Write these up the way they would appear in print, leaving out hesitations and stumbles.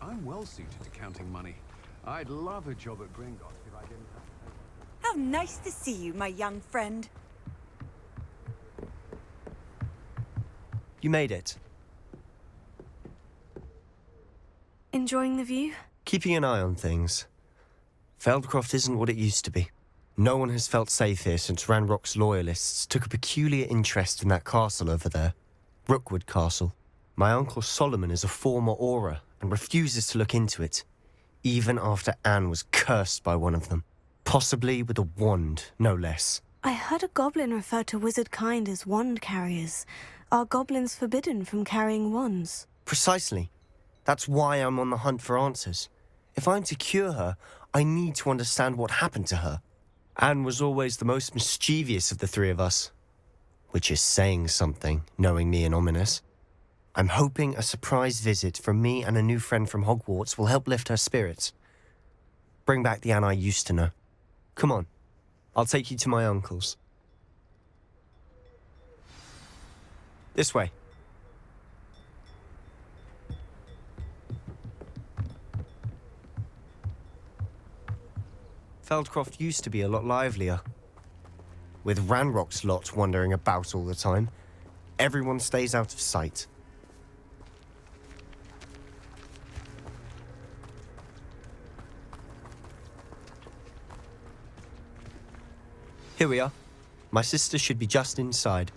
I'm well suited to counting money. I'd love a job at Gringotts if I didn't have to. How nice to see you, my young friend. You made it. Enjoying the view? Keeping an eye on things. Feldcroft isn't what it used to be. No one has felt safe here since Ranrock's loyalists took a peculiar interest in that castle over there. Rookwood Castle. My uncle Solomon is a former Auror and refuses to look into it, even after Anne was cursed by one of them. Possibly with a wand, no less. I heard a goblin refer to wizard kind as wand carriers. Are goblins forbidden from carrying wands? Precisely. That's why I'm on the hunt for answers. If I'm to cure her, I need to understand what happened to her. Anne was always the most mischievous of the three of us. Which is saying something, knowing me and Ominis. I'm hoping a surprise visit from me and a new friend from Hogwarts will help lift her spirits. Bring back the Anne I used to know. Come on, I'll take you to my uncle's. This way. Feldcroft used to be a lot livelier. With Ranrock's lot wandering about all the time, everyone stays out of sight. Here we are. My sister should be just inside.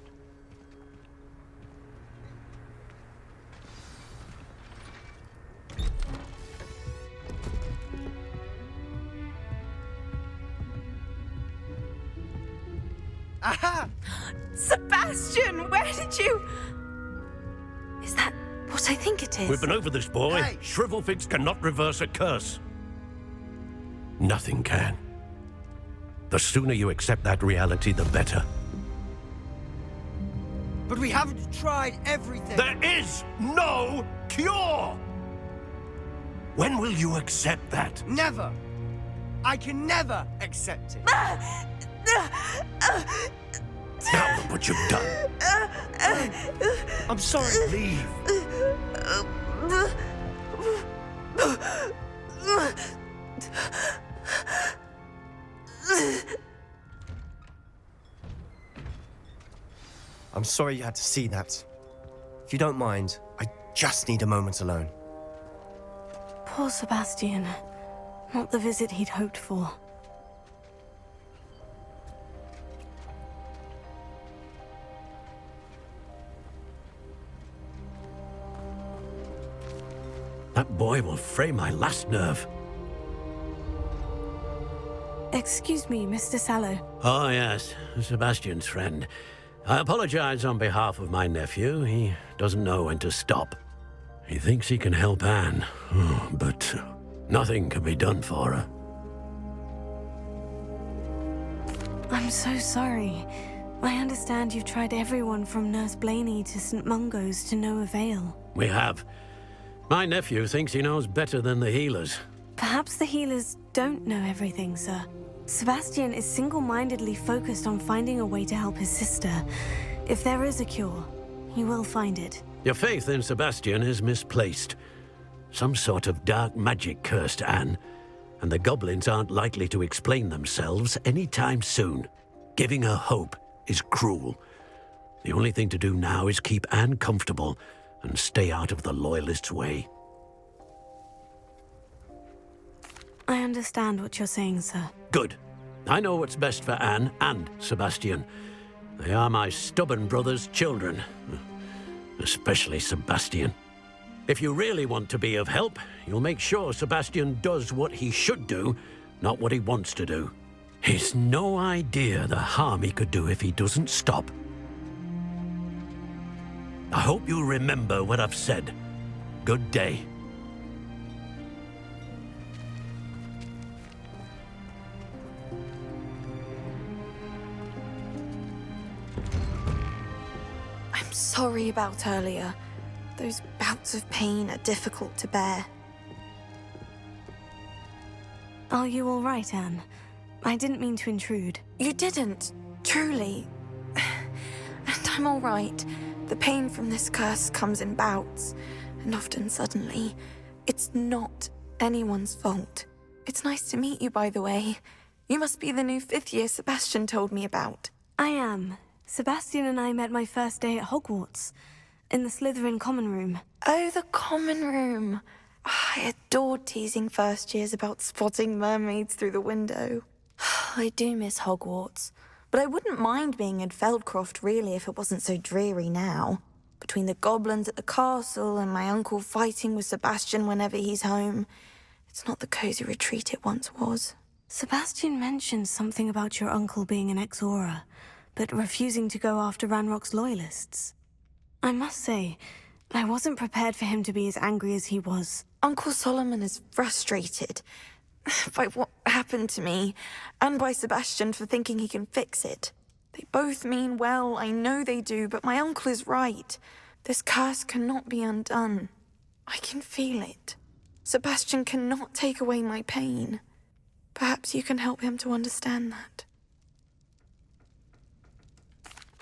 Aha! Sebastian, where did you... Is that what I think it is? We've been over this, boy. Hey! Shrivelfigs cannot reverse a curse. Nothing can. The sooner you accept that reality, the better. But we haven't tried everything. There is no cure! When will you accept that? Never. I can never accept it. Now look what you've done. I'm sorry. Leave. I'm sorry you had to see that. If you don't mind, I just need a moment alone. Poor Sebastian. Not the visit he'd hoped for. That boy will fray my last nerve. Excuse me, Mr. Sallow. Oh, yes. Sebastian's friend. I apologize on behalf of my nephew. He doesn't know when to stop. He thinks he can help Anne, but nothing can be done for her. I'm so sorry. I understand you've tried everyone from Nurse Blaney to St. Mungo's to no avail. We have. My nephew thinks he knows better than the healers. Perhaps the healers don't know everything, sir. Sebastian is single-mindedly focused on finding a way to help his sister. If there is a cure, he will find it. Your faith in Sebastian is misplaced. Some sort of dark magic cursed Anne, and the goblins aren't likely to explain themselves anytime soon. Giving her hope is cruel. The only thing to do now is keep Anne comfortable and stay out of the Loyalists' way. I understand what you're saying, sir. Good. I know what's best for Anne and Sebastian. They are my stubborn brother's children. Especially Sebastian. If you really want to be of help, you'll make sure Sebastian does what he should do, not what he wants to do. He's no idea the harm he could do if he doesn't stop. I hope you'll remember what I've said. Good day. I'm sorry about earlier. Those bouts of pain are difficult to bear. Are you all right, Anne? I didn't mean to intrude. You didn't, truly. And I'm all right. The pain from this curse comes in bouts, and often suddenly. It's not anyone's fault. It's nice to meet you, by the way. You must be the new 5th year Sebastian told me about. I am. Sebastian and I met my first day at Hogwarts, in the Slytherin common room. Oh, the common room. I adored teasing first years about spotting mermaids through the window. I do miss Hogwarts, but I wouldn't mind being in Feldcroft really if it wasn't so dreary now. Between the goblins at the castle and my uncle fighting with Sebastian whenever he's home, it's not the cozy retreat it once was. Sebastian mentioned something about your uncle being an ex-Auror, but refusing to go after Ranrock's loyalists. I must say, I wasn't prepared for him to be as angry as he was. Uncle Solomon is frustrated by what happened to me, and by Sebastian for thinking he can fix it. They both mean well, I know they do, but my uncle is right. This curse cannot be undone. I can feel it. Sebastian cannot take away my pain. Perhaps you can help him to understand that.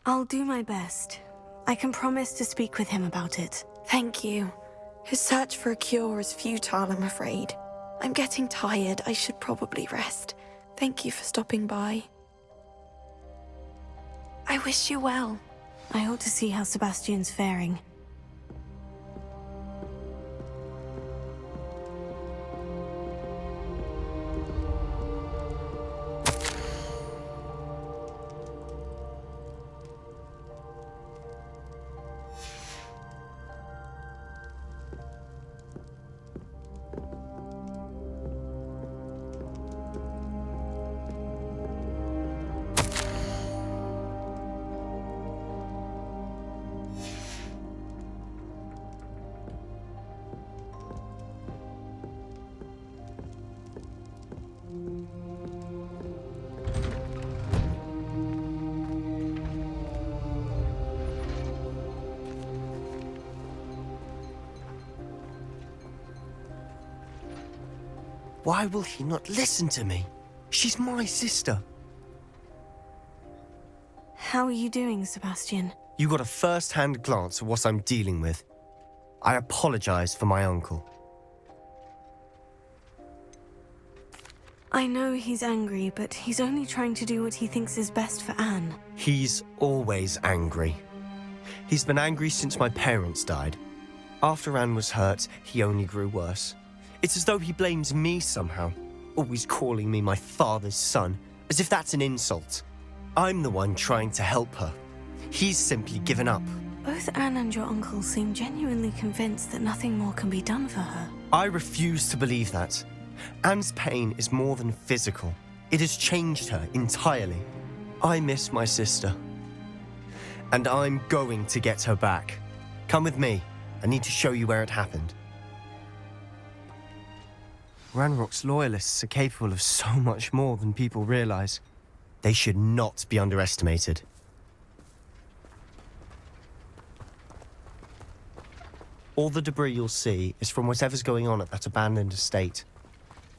I'll do my best. I can promise to speak with him about it. Thank you. His search for a cure is futile, I'm afraid. I'm getting tired. I should probably rest. Thank you for stopping by. I wish you well. I ought to see how Sebastian's faring. Why will he not listen to me? She's my sister. How are you doing, Sebastian? You got a first-hand glance at what I'm dealing with. I apologize for my uncle. I know he's angry, but he's only trying to do what he thinks is best for Anne. He's always angry. He's been angry since my parents died. After Anne was hurt, he only grew worse. It's as though he blames me somehow, always calling me my father's son, as if that's an insult. I'm the one trying to help her. He's simply given up. Both Anne and your uncle seem genuinely convinced that nothing more can be done for her. I refuse to believe that. Anne's pain is more than physical. It has changed her entirely. I miss my sister. And I'm going to get her back. Come with me. I need to show you where it happened. Ranrock's loyalists are capable of so much more than people realize. They should not be underestimated. All the debris you'll see is from whatever's going on at that abandoned estate.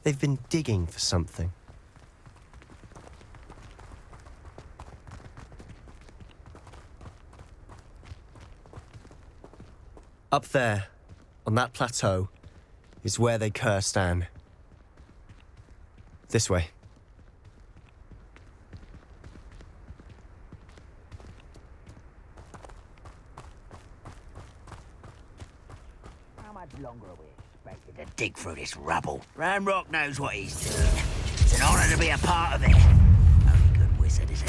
They've been digging for something. Up there, on that plateau, is where they cursed Anne. This way. How much longer are we expected to dig through this rubble? Ranrock knows what he's doing. It's an honor to be a part of it. Only good wizard is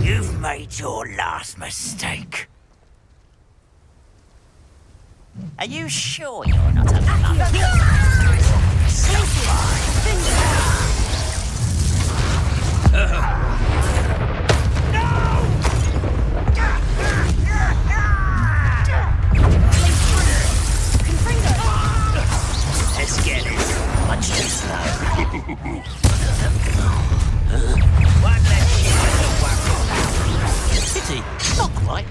You've made your last mistake. Are you sure you're not a Let's get it. Much too slow. One less shit to worry about. Pity, not quite.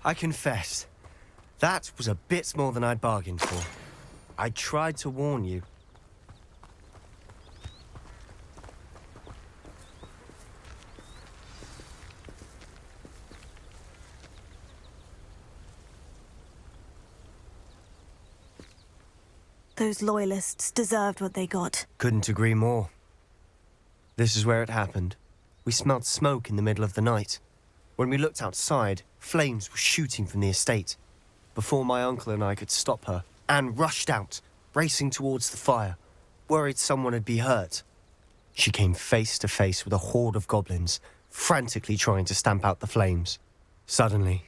I confess, that was a bit more than I'd bargained for. I tried to warn you. Those loyalists deserved what they got. Couldn't agree more. This is where it happened. We smelled smoke in the middle of the night. When we looked outside, flames were shooting from the estate. Before my uncle and I could stop her, Anne rushed out, racing towards the fire, worried someone would be hurt. She came face to face with a horde of goblins, frantically trying to stamp out the flames. Suddenly,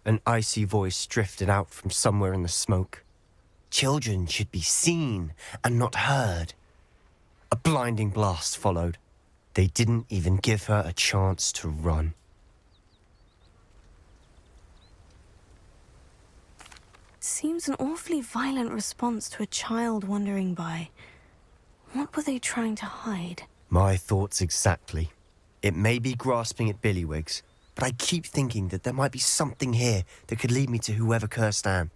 an icy voice drifted out from somewhere in the smoke. Children should be seen and not heard. A blinding blast followed. They didn't even give her a chance to run. Seems an awfully violent response to a child wandering by. What were they trying to hide? My thoughts exactly. It may be grasping at Billywigs, but I keep thinking that there might be something here that could lead me to whoever cursed Anne.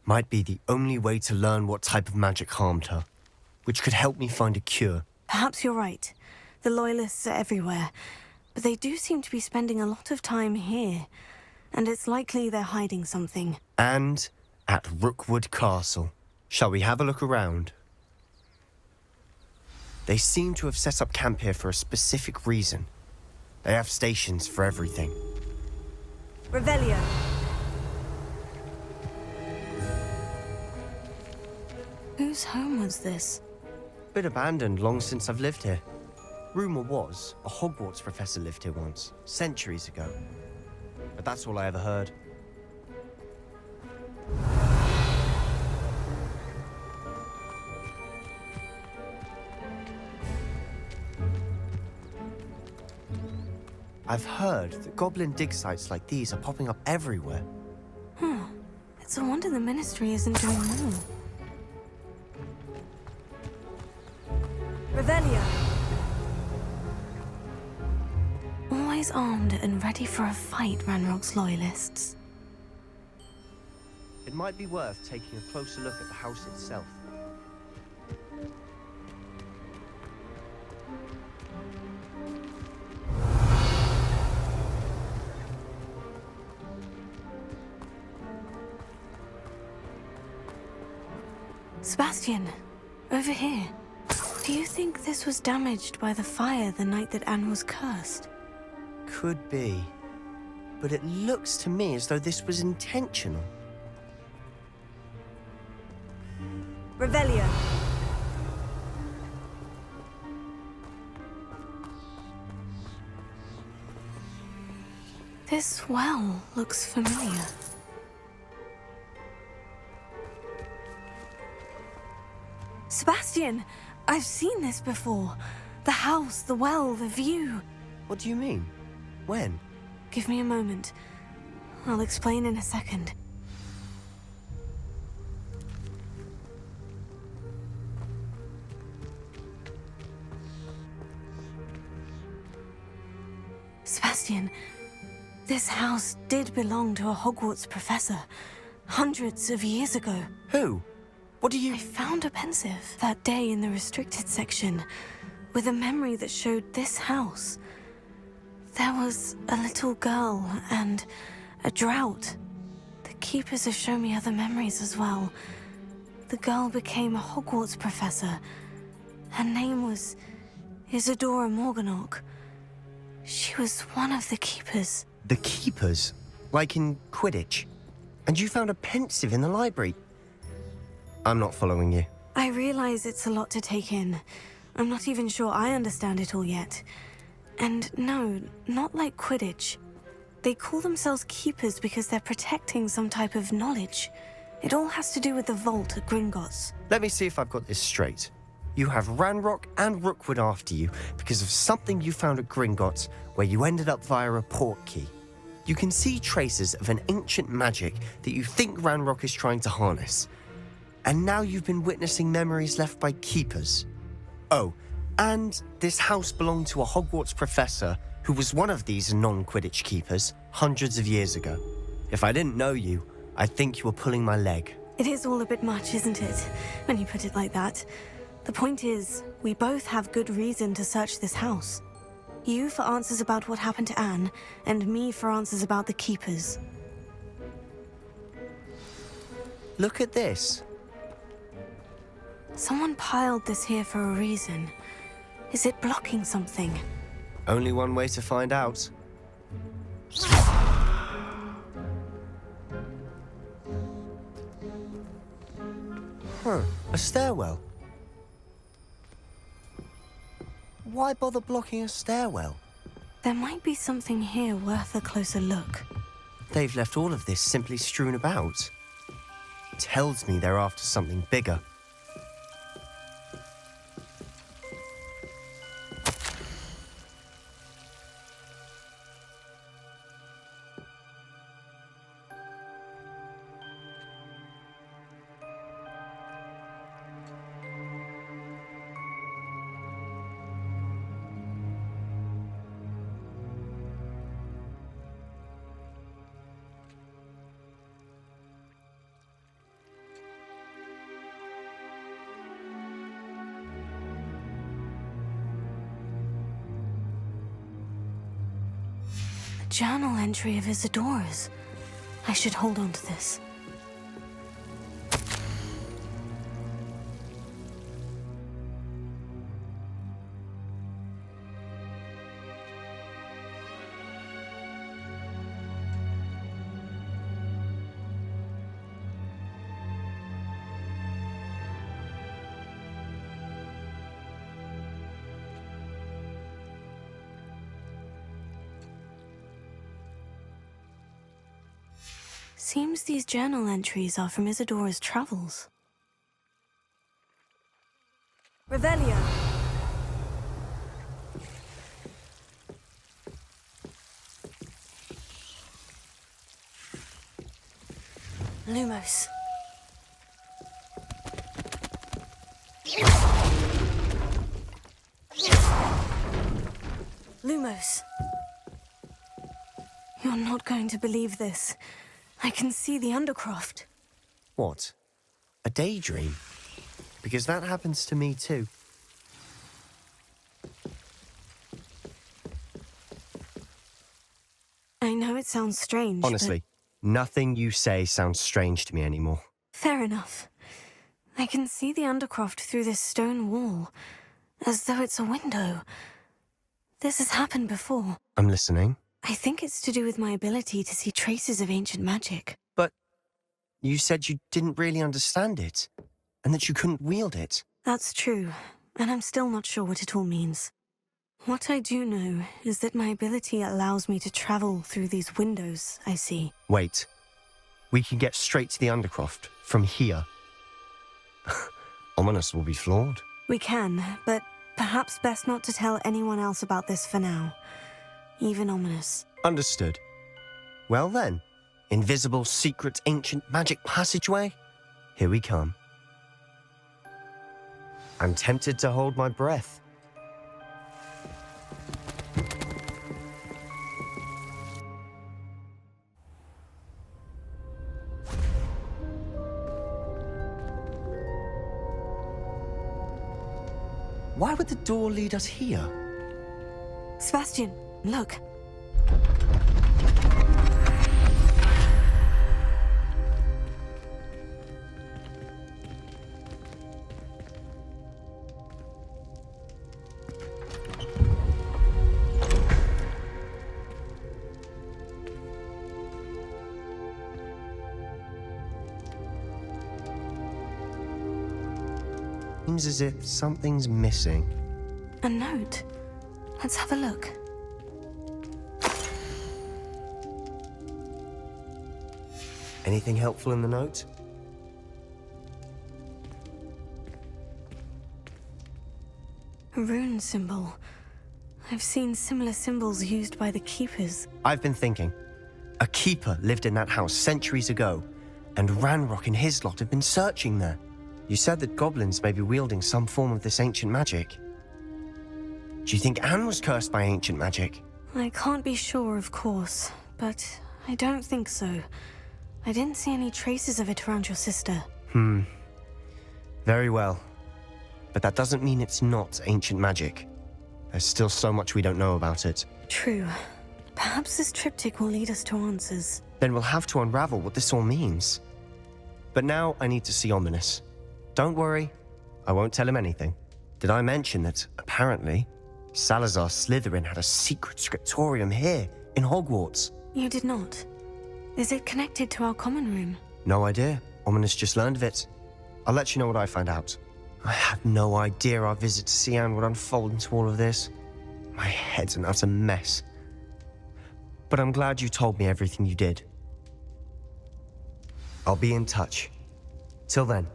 Might be the only way to learn what type of magic harmed her, which could help me find a cure. Perhaps you're right. The Loyalists are everywhere, but they do seem to be spending a lot of time here, and it's likely they're hiding something. And at Rookwood Castle. Shall we have a look around? They seem to have set up camp here for a specific reason. They have stations for everything. Revelio. Whose home was this? Been abandoned long since I've lived here. Rumour was, a Hogwarts professor lived here once, centuries ago. But that's all I ever heard. I've heard that goblin dig sites like these are popping up everywhere. It's a wonder the Ministry isn't doing more. Revelio. Always armed and ready for a fight, Ranrock's Loyalists. It might be worth taking a closer look at the house itself. Sebastian, over here. Do you think this was damaged by the fire the night that Anne was cursed? Could be. but it looks to me as though this was intentional. Revelio. This well looks familiar. Sebastian, I've seen this before. The house, the well, the view. What do you mean? When? Give me a moment. I'll explain in a second. Sebastian, this house did belong to a Hogwarts professor hundreds of years ago. Who? What do you... I found a pensive that day in the restricted section with a memory that showed this house. There was a little girl and a drought. The keepers have shown me other memories as well. The girl became a Hogwarts professor. Her name was Isadora Morganach. She was one of the keepers. The keepers? Like in Quidditch? And you found a pensive in the library? I'm not following you. I realize it's a lot to take in. I'm not even sure I understand it all yet. And no, not like Quidditch. They call themselves keepers because they're protecting some type of knowledge. It all has to do with the vault at Gringotts. Let me see if I've got this straight. You have Ranrock and Rookwood after you because of something you found at Gringotts where you ended up via a portkey. You can see traces of an ancient magic that you think Ranrock is trying to harness. And now you've been witnessing memories left by keepers. Oh, and this house belonged to a Hogwarts professor who was one of these non-Quidditch keepers hundreds of years ago. If I didn't know you, I'd think you were pulling my leg. It is all a bit much, isn't it, when you put it like that? The point is, we both have good reason to search this house. You for answers about what happened to Anne, and me for answers about the keepers. Look at this. Someone piled this here for a reason. Is it blocking something? Only one way to find out. A stairwell. Why bother blocking a stairwell? There might be something here worth a closer look. They've left all of this simply strewn about. Tells me they're after something bigger. Journal entry of Isadora's. I should hold on to this. Seems these journal entries are from Isadora's travels. Revelio. Lumos. Lumos. You're not going to believe this. I can see the Undercroft. What? A daydream? Because that happens to me too. I know it sounds strange, Honestly, nothing you say sounds strange to me anymore. Fair enough. I can see the Undercroft through this stone wall, as though it's a window. This has happened before. I'm listening. I think it's to do with my ability to see traces of ancient magic. But you said you didn't really understand it, and that you couldn't wield it. That's true, and I'm still not sure what it all means. What I do know is that my ability allows me to travel through these windows I see. Wait. We can get straight to the Undercroft from here. Ominis will be floored. We can, but perhaps best not to tell anyone else about this for now. Even Ominis. Understood. Well then, invisible, secret, ancient magic passageway? Here we come. I'm tempted to hold my breath. Why would the door lead us here? Sebastian, look. Seems as if something's missing. A note. Let's have a look. Anything helpful in the note? A rune symbol. I've seen similar symbols used by the Keepers. I've been thinking. A keeper lived in that house centuries ago, and Ranrock and his lot have been searching there. You said that goblins may be wielding some form of this ancient magic. Do you think Anne was cursed by ancient magic? I can't be sure, of course, but I don't think so. I didn't see any traces of it around your sister. Very well. But that doesn't mean it's not ancient magic. There's still so much we don't know about it. True. Perhaps this triptych will lead us to answers. Then we'll have to unravel what this all means. But now I need to see Ominis. Don't worry, I won't tell him anything. Did I mention that, apparently, Salazar Slytherin had a secret scriptorium here, in Hogwarts? You did not. Is it connected to our common room? No idea. Ominis just learned of it. I'll let you know what I find out. I had no idea our visit to Cian would unfold into all of this. My head's an utter mess. But I'm glad you told me everything you did. I'll be in touch. Till then.